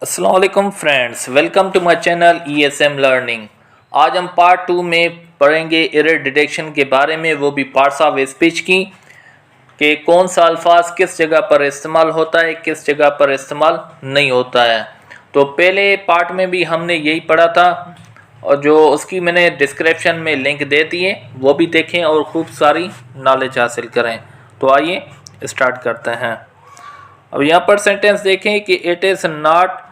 अस्सलाम वालेकुम friends, welcome to my channel ESM learning. आज हम पार्ट 2 में पढ़ेंगे एरर डिटेक्शन के बारे में, वो भी पार्ट्स ऑफ स्पीच की कि कौन सा अल्फाज किस जगह पर इस्तेमाल होता है, किस जगह पर इस्तेमाल नहीं होता है। तो पहले पार्ट में भी हमने यही पढ़ा था और जो उसकी मैंने डिस्क्रिप्शन में लिंक दे दिए वो भी देखें और खूब सारी नॉलेज हासिल करें। तो आइए स्टार्ट करते हैं। अब यहाँ पर सेंटेंस देखें कि it is not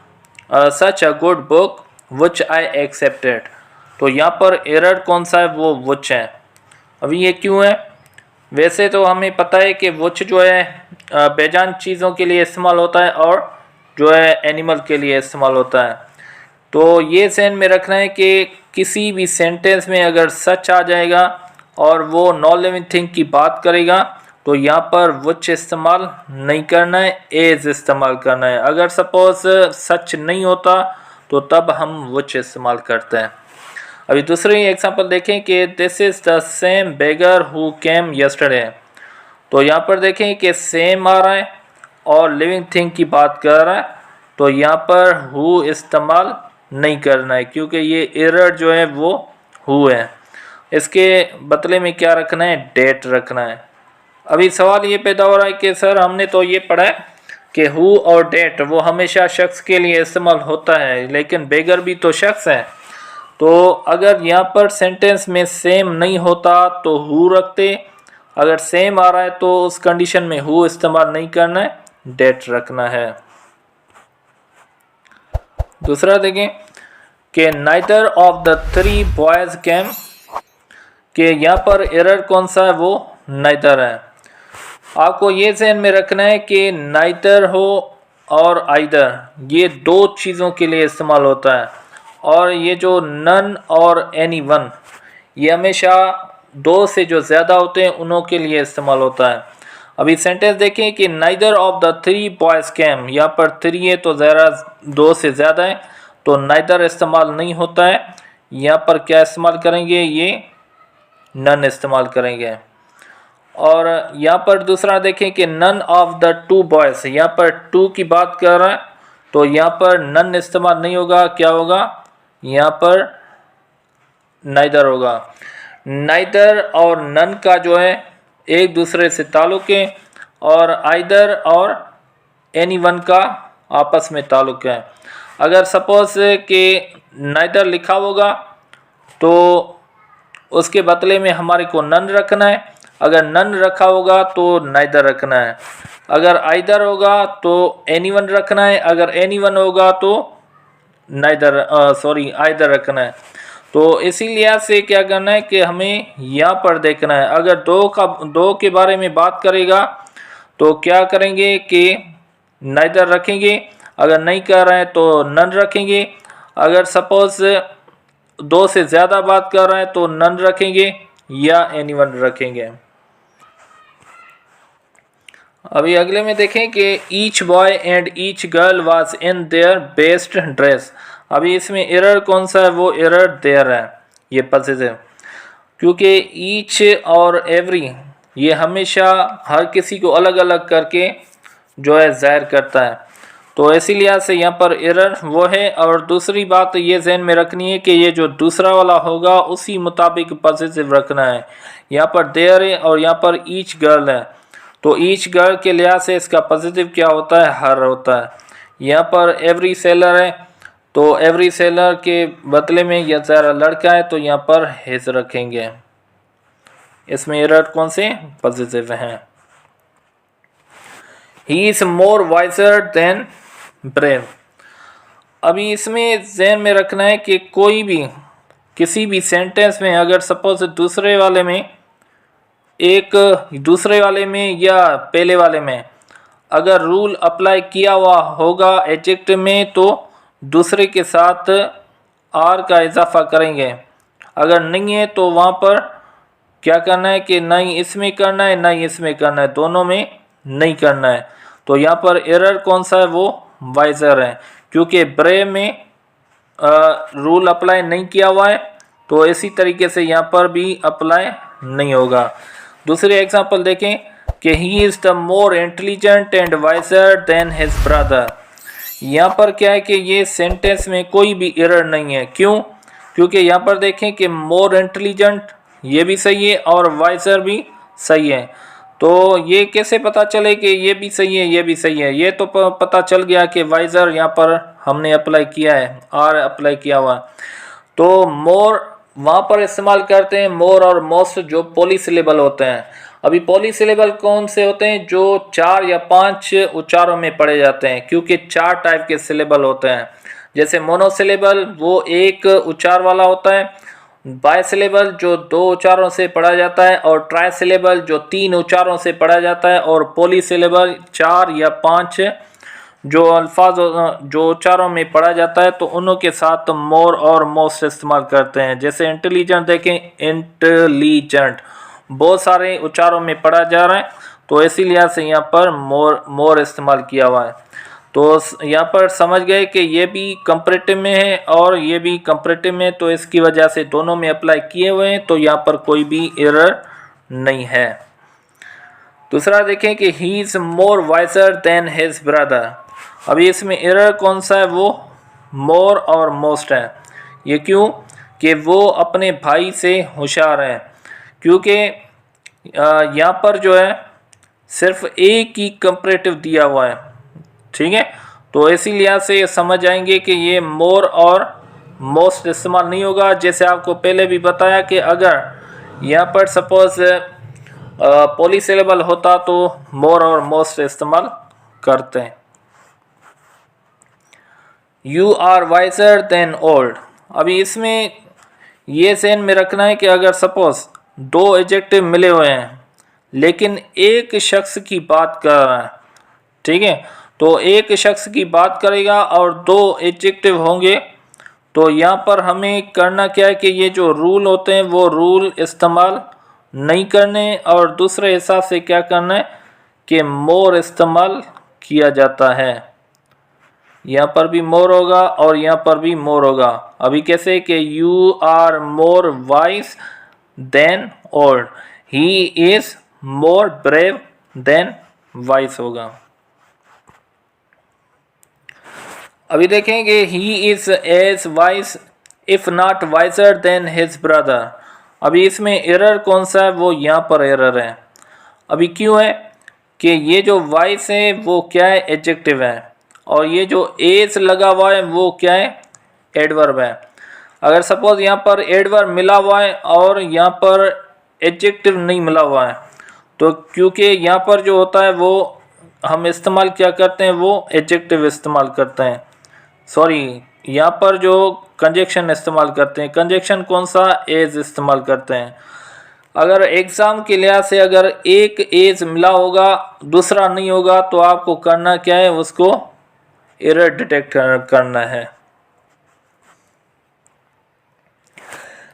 such a good book which I accepted. तो यहाँ पर एरर कौन सा है, वो विच है। अभी ये क्यों है? वैसे तो हमें पता है कि विच जो है बेजान चीज़ों के लिए इस्तेमाल होता है और जो है एनिमल के लिए इस्तेमाल होता है। तो ये ज़हन में रखना है कि किसी भी सेंटेंस में अगर सच आ जाएगा और वो नॉन लिविंग थिंग की बात करेगा तो यहाँ पर विच इस्तेमाल नहीं करना है, एज इस्तेमाल करना है। अगर सपोज सच नहीं होता तो तब हम विच इस्तेमाल करते हैं। अभी दूसरी एग्जांपल देखें कि this is the same beggar who came yesterday. तो यहाँ पर देखें कि सेम आ रहा है और लिविंग थिंग की बात कर रहा है, तो यहाँ पर हु इस्तेमाल नहीं करना है क्योंकि ये एरर जो है वो हु है। इसके बदले में क्या रखना है, डेट रखना है। अभी सवाल ये पैदा हो रहा है कि सर हमने तो ये पढ़ा है कि हु और डेट वो हमेशा शख्स के लिए इस्तेमाल होता है, लेकिन बेगर भी तो शख्स है। तो अगर यहाँ पर सेंटेंस में सेम नहीं होता तो हु रखते, अगर सेम आ रहा है तो उस कंडीशन में हु इस्तेमाल नहीं करना है, डेट रखना है। दूसरा देखें कि neither of the three boys came, कि यहाँ पर एरर कौन सा है, वो नाइदर है। आपको ये ज़हन में रखना है कि नाइदर हो और आइदर ये दो चीज़ों के लिए इस्तेमाल होता है, और ये जो नन और एनी वन ये हमेशा दो से जो ज़्यादा होते हैं उन्हों के लिए इस्तेमाल होता है। अभी सेंटेंस देखें कि neither of the three boys came, यहाँ पर थ्री है तो ज़रा दो से ज़्यादा है तो नाइदर इस्तेमाल नहीं होता है। यहाँ पर क्या इस्तेमाल करेंगे, ये नन इस्तेमाल करेंगे। और यहाँ पर दूसरा देखें कि none of the two boys, यहाँ पर टू की बात कर रहा है तो यहाँ पर नन इस्तेमाल नहीं होगा, क्या होगा, यहाँ पर नाइदर होगा। नाइदर और नन का जो है एक दूसरे से ताल्लुक़ है और आइदर और एनी वन का आपस में ताल्लुक़ है। अगर सपोज कि नाइदर लिखा होगा तो उसके बदले में हमारे को नन रखना है, अगर नन रखा होगा तो नाइदर रखना है, अगर आइदर होगा तो एनीवन रखना है, अगर एनीवन होगा तो आइदर रखना है। तो इसी लिहाज से क्या करना है कि हमें यहाँ पर देखना है, अगर दो के बारे में बात करेगा तो क्या करेंगे कि नाइदर रखेंगे, अगर नहीं कर रहे हैं तो नन रखेंगे, अगर सपोज दो से ज़्यादा बात कर रहे हैं तो नन रखेंगे या एनीवन रखेंगे। अभी अगले में देखें कि each boy and each girl was in their best dress. अभी इसमें एरर कौन सा है, वो एरर देयर है, ये पॉजिटिव, क्योंकि ईच और एवरी ये हमेशा हर किसी को अलग अलग करके जो है ज़ाहिर करता है, तो इसी लिहाज से यहाँ पर एरर वो है। और दूसरी बात ये ज़हन में रखनी है कि ये जो दूसरा वाला होगा उसी मुताबिक पॉजिटिव रखना है। यहाँ पर देयर है और यहाँ पर ईच गर्ल है, तो ईच गर्ल के लिहाज से इसका पॉजिटिव क्या होता है, हर होता है। यहाँ पर एवरी सेलर है तो एवरी सेलर के बदले में यह ज़रा लड़का है तो यहाँ पर हिज रखेंगे। इसमें एरर कौन से, पॉजिटिव हैं। He is more visor then brave. अभी इसमें ज़हन में रखना है कि कोई भी किसी भी सेंटेंस में अगर सपोज दूसरे वाले में या पहले वाले में अगर रूल अप्लाई किया हुआ होगा एडजेक्टिव में तो दूसरे के साथ आर का इजाफा करेंगे, अगर नहीं है तो वहाँ पर क्या करना है कि ना ही इसमें करना है ना ही इसमें करना है, दोनों में नहीं करना है। तो यहाँ पर एरर कौन सा है, वो वाइजर है, क्योंकि ब्रेव में रूल अप्लाई नहीं किया हुआ है तो इसी तरीके से यहाँ पर भी अप्लाई नहीं होगा। दूसरी एग्जांपल देखें कि he is the more intelligent and visor than his brother. यहाँ पर क्या है कि ये सेंटेंस में कोई भी एरर नहीं है। क्यों? क्योंकि यहाँ पर देखें कि मोर इंटेलिजेंट ये भी सही है और वाइजर भी सही है। तो ये कैसे पता चले कि ये भी सही है ये भी सही है? ये तो पता चल गया कि वाइजर यहाँ पर हमने अप्लाई किया है, आर अप्लाई किया हुआ है। तो मोर वहाँ पर इस्तेमाल करते हैं मोर और मोस्ट जो पॉलीसिलेबल होते हैं। अभी पॉलीसिलेबल कौन से होते हैं? जो 4 या 5 उच्चारों में पढ़े जाते हैं, क्योंकि 4 टाइप के सिलेबल होते हैं। जैसे मोनोसिलेबल वो एक उच्चार वाला होता है, बायसिलेबल जो 2 उच्चारों से पढ़ा जाता है, और ट्राइसिलेबल जो 3 उच्चारों से पढ़ा जाता है, और पॉलीसिलेबल 4 या 5 जो अल्फाज जो उच्चारों में पढ़ा जाता है। तो उन्हों के साथ मोर और मोस्ट इस्तेमाल करते हैं। जैसे इंटेलिजेंट देखें, इंटेलिजेंट बहुत सारे उच्चारों में पढ़ा जा रहा है, तो इसी लिहाज से यहाँ पर मोर इस्तेमाल किया हुआ है। तो यहाँ पर समझ गए कि ये भी कंपैरेटिव में है और ये भी कंपैरेटिव में, तो इसकी वजह से दोनों में अप्लाई किए हुए हैं, तो यहाँ पर कोई भी एरर नहीं है। दूसरा देखें कि he is more visor than his brother. अभी इसमें एरर कौन सा है? वो मोर और मोस्ट है। ये क्यों? कि वो अपने भाई से होशियार है। क्योंकि यहाँ पर जो है सिर्फ एक ही कंपैरेटिव दिया हुआ है, ठीक है। तो इसी लिहाज से समझ आएंगे कि ये मोर और मोस्ट इस्तेमाल नहीं होगा। जैसे आपको पहले भी बताया कि अगर यहाँ पर सपोज पॉलीसिलेबल होता तो मोर और मोस्ट इस्तेमाल करते हैं। You are wiser than old. अभी इसमें ये ज़हन में रखना है कि अगर सपोज 2 एडजेक्टिव मिले हुए हैं लेकिन एक शख्स की बात कर रहा है, ठीक है, तो एक शख्स की बात करेगा और 2 एडजेक्टिव होंगे, तो यहाँ पर हमें करना क्या है कि ये जो रूल होते हैं वो रूल इस्तेमाल नहीं करने, और दूसरे हिसाब से क्या करना है कि मोर इस्तेमाल किया जाता है। यहाँ पर भी मोर होगा और यहाँ पर भी मोर होगा। अभी कैसे कि you are more wise than old, he is more brave than wise होगा। अभी देखेंगे he is as wise if not wiser than his brother. अभी इसमें एरर कौन सा है? वो यहाँ पर एरर है। अभी क्यों है कि ये जो वाइज है वो क्या है? एडजेक्टिव है, और ये जो एज लगा हुआ है वो क्या है? एडवर्ब है। अगर सपोज यहाँ पर एडवर्ब मिला हुआ है और यहाँ पर एडजेक्टिव नहीं मिला हुआ है, तो क्योंकि यहाँ पर जो होता है वो हम इस्तेमाल क्या करते हैं? वो एडजेक्टिव इस्तेमाल करते हैं। सॉरी, यहाँ पर जो कंजक्शन इस्तेमाल करते हैं, कंजक्शन कौन सा? एज इस्तेमाल करते हैं। अगर एग्ज़ाम के लिहाज से अगर एक एज मिला होगा दूसरा नहीं होगा, तो आपको करना क्या है? उसको एरर डिटेक्ट करना है।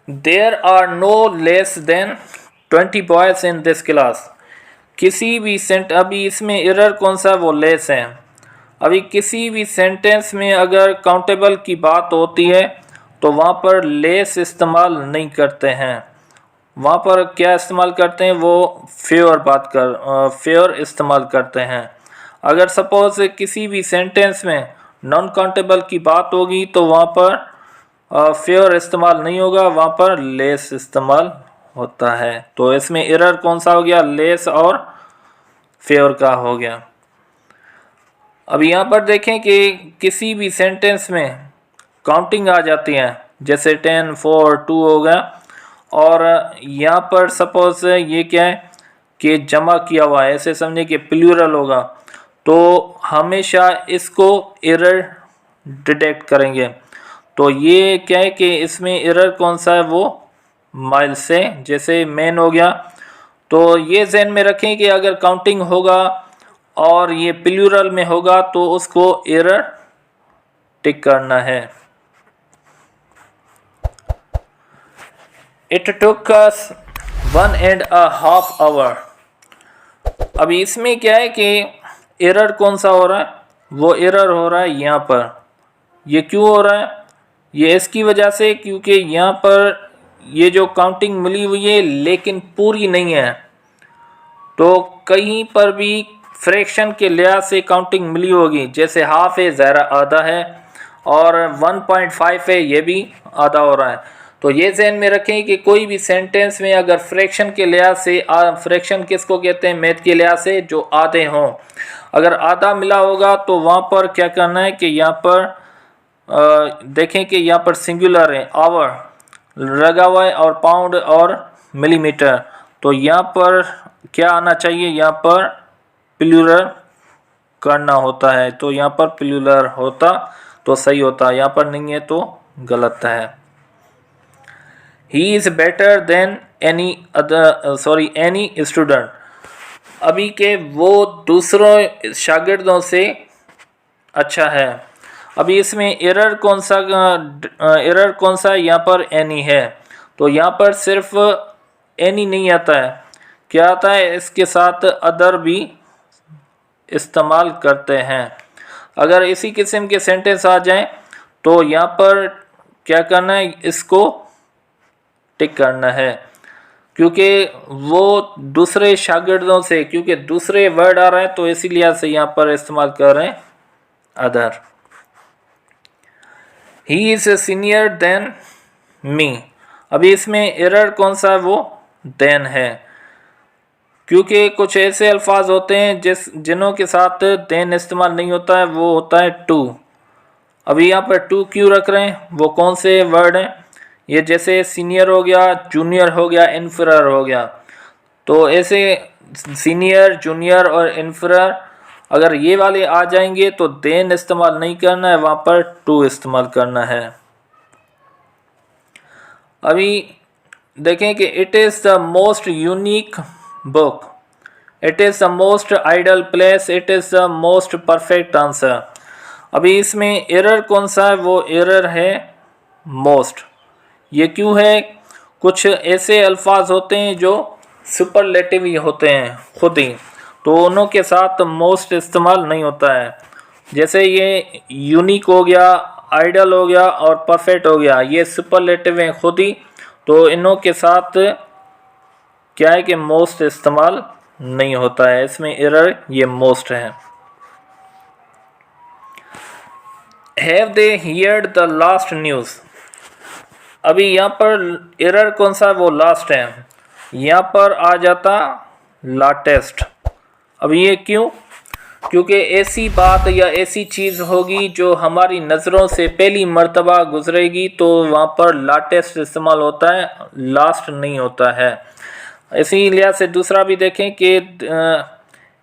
There are no less than 20 boys in this class. किसी भी अभी इसमें एरर कौन सा? वो लेस है। अभी किसी भी सेंटेंस में अगर काउंटेबल की बात होती है तो वहाँ पर लेस इस्तेमाल नहीं करते हैं, वहाँ पर क्या इस्तेमाल करते हैं? वो फेयर इस्तेमाल करते हैं। अगर सपोज किसी भी सेंटेंस में नॉन काउंटेबल की बात होगी तो वहाँ पर फेयर इस्तेमाल नहीं होगा, वहाँ पर लेस इस्तेमाल होता है। तो इसमें एरर कौन सा हो गया? लेस और फेयर का हो गया। अब यहाँ पर देखें कि किसी भी सेंटेंस में काउंटिंग आ जाती है, जैसे 10, 4, 2 हो गया, और यहाँ पर सपोज ये क्या है कि जमा किया हुआ है, ऐसे समझे कि प्लूरल होगा, तो हमेशा इसको एरर डिटेक्ट करेंगे। तो ये क्या है कि इसमें एरर कौन सा है? वो माइल से, जैसे मैन हो गया। तो ये ज़हन में रखें कि अगर काउंटिंग होगा और ये प्लूरल में होगा तो उसको एरर टिक करना है। It took us 1.5 hour। अभी इसमें क्या है कि एरर कौन सा हो रहा है? वो एरर हो रहा है यहाँ पर। ये क्यों हो रहा है? ये इसकी वजह से क्योंकि यहाँ पर ये जो काउंटिंग मिली हुई है लेकिन पूरी नहीं है, तो कहीं पर भी फ्रैक्शन के लिहाज से काउंटिंग मिली होगी, जैसे हाफ है ज़ाहिर आधा है, और 1.5 है ये भी आधा हो रहा है। तो ये ध्यान में रखें कि कोई भी सेंटेंस में अगर फ्रैक्शन के लिहाज से, फ्रैक्शन किसको कहते हैं मैथ के लिहाज से, जो आधे हों, अगर आधा मिला होगा तो वहाँ पर क्या करना है कि यहाँ पर देखें कि यहाँ पर सिंगुलर है, आवर लगा हुआ है और पाउंड और मिलीमीटर, तो यहाँ पर क्या आना चाहिए, यहाँ पर प्लूरल करना होता है, तो यहाँ पर प्लूरल होता तो सही होता, यहाँ पर नहीं है तो गलत है। He is better than any other any student, अभी के वो दूसरों शागिर्दों से अच्छा है। अभी इसमें एरर कौन सा यहाँ पर एनी है, तो यहाँ पर सिर्फ एनी नहीं आता है, क्या आता है, इसके साथ अदर भी इस्तेमाल करते हैं। अगर इसी किस्म के सेंटेंस आ जाएं तो यहाँ पर क्या करना है, इसको टिक करना है, क्योंकि वो दूसरे शागिर्दों से, क्योंकि दूसरे वर्ड आ रहे हैं तो इसीलिए से यहाँ पर इस्तेमाल कर रहे हैं other. He is senior than me, अभी इसमें एरर कौन सा है, वो देन है, क्योंकि कुछ ऐसे अल्फाज होते हैं जिन्हों के साथ देन इस्तेमाल नहीं होता है, वो होता है टू। अभी यहाँ पर टू क्यों रख रहे हैं, वो कौन से वर्ड हैं, ये जैसे सीनियर हो गया, जूनियर हो गया, इन्फीरियर हो गया, तो ऐसे सीनियर, जूनियर और इन्फीरियर अगर ये वाले आ जाएंगे तो देन इस्तेमाल नहीं करना है, वहाँ पर टू इस्तेमाल करना है। अभी देखें कि it is the most unique book, it is the most idle place, it is the most perfect answer. अभी इसमें एरर कौन सा है, वो एरर है मोस्ट। ये क्यों है, कुछ ऐसे अल्फाज होते हैं जो सुपरलेटिव ही होते हैं खुद ही, तो उन्हों के साथ मोस्ट इस्तेमाल नहीं होता है। जैसे ये यूनिक हो गया, आइडल हो गया और परफेक्ट हो गया, ये सुपरलेटिव हैं खुद ही, तो इन्हों के साथ क्या है कि मोस्ट इस्तेमाल नहीं होता है, इसमें एरर ये मोस्ट है। Have they heard the last news, अभी यहाँ पर एरर कौन सा, वो लास्ट है, यहाँ पर आ जाता लाटेस्ट। अभी ये क्यों, क्योंकि ऐसी बात या ऐसी चीज़ होगी जो हमारी नज़रों से पहली मर्तबा गुजरेगी, तो वहाँ पर लाटेस्ट इस्तेमाल होता है, लास्ट नहीं होता है। इसी लिहाज से दूसरा भी देखें कि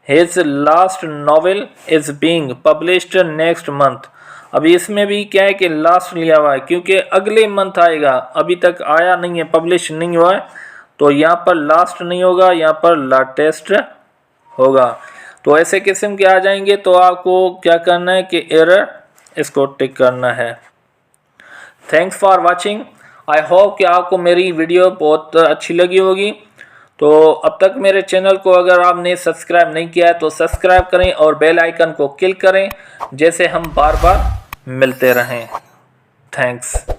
his last novel is being published next month, अभी इसमें भी क्या है कि लास्ट लिया हुआ है, क्योंकि अगले मंथ आएगा, अभी तक आया नहीं है, पब्लिश नहीं हुआ है, तो यहाँ पर लास्ट नहीं होगा, यहाँ पर लाटेस्ट होगा। तो ऐसे किस्म के आ जाएंगे तो आपको क्या करना है कि एरर इसको टिक करना है। Thanks for watching, I hope कि आपको मेरी वीडियो बहुत अच्छी लगी होगी। तो अब तक मेरे चैनल को अगर आपने सब्सक्राइब नहीं किया है तो सब्सक्राइब करें और बेल आइकन को क्लिक करें, जैसे हम बार बार मिलते रहें। थैंक्स।